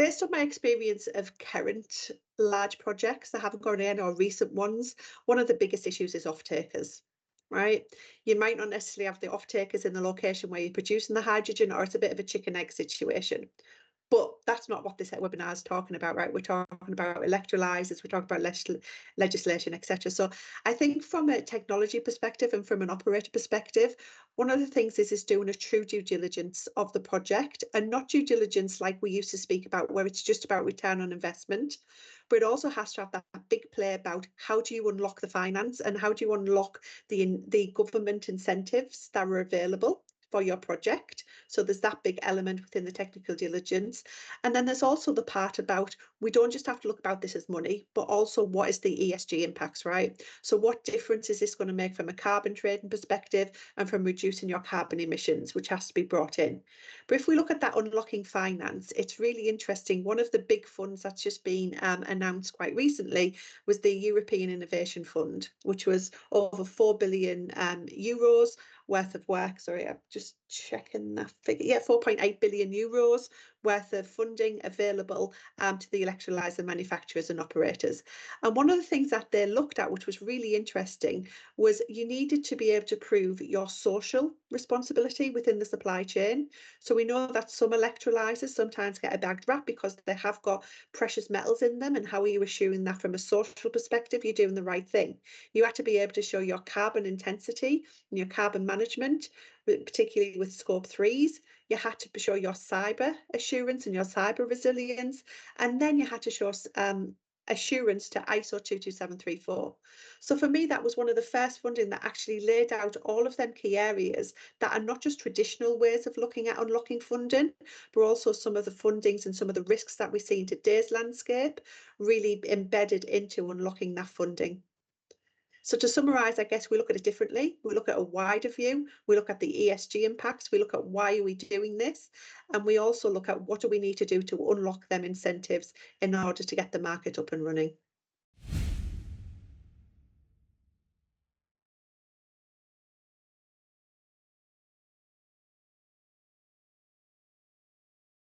based on my experience of current large projects that haven't gone in or recent ones, one of the biggest issues is off-takers. Right, you might not necessarily have the off-takers in the location where you're producing the hydrogen, or it's a bit of a chicken egg situation. But that's not what this webinar is talking about, right? We're talking about electrolysers, we're talking about legislation, etc. So I think from a technology perspective and from an operator perspective, one of the things is doing a true due diligence of the project, and not due diligence like we used to speak about, where it's just about return on investment, but it also has to have that big play about how do you unlock the finance and how do you unlock the government incentives that are available for your project. So there's that big element within the technical diligence. And then there's also the part about, we don't just have to look about this as money, but also what is the ESG impacts, right? So what difference is this going to make from a carbon trading perspective and from reducing your carbon emissions, which has to be brought in. But if we look at that unlocking finance, it's really interesting. One of the big funds that's just been announced quite recently was the European Innovation Fund, which was over 4 billion euros worth of work. Sorry, I'm just checking that figure. Yeah, 4.8 billion euros worth of funding available to the electrolyser manufacturers and operators. And one of the things that they looked at, which was really interesting, was you needed to be able to prove your social responsibility within the supply chain. So we know that some electrolysers sometimes get a bad rap because they have got precious metals in them, and how are you assuring that from a social perspective you're doing the right thing? You have to be able to show your carbon intensity and your carbon management, particularly with scope 3s. You had to show your cyber assurance and your cyber resilience, and then you had to show assurance to ISO 22734. So for me, that was one of the first funding that actually laid out all of them key areas that are not just traditional ways of looking at unlocking funding, but also some of the fundings and some of the risks that we see in today's landscape really embedded into unlocking that funding. So to summarise, I guess we look at it differently. We look at a wider view. We look at the ESG impacts. We look at why are we doing this? And we also look at what do we need to do to unlock them incentives in order to get the market up and running.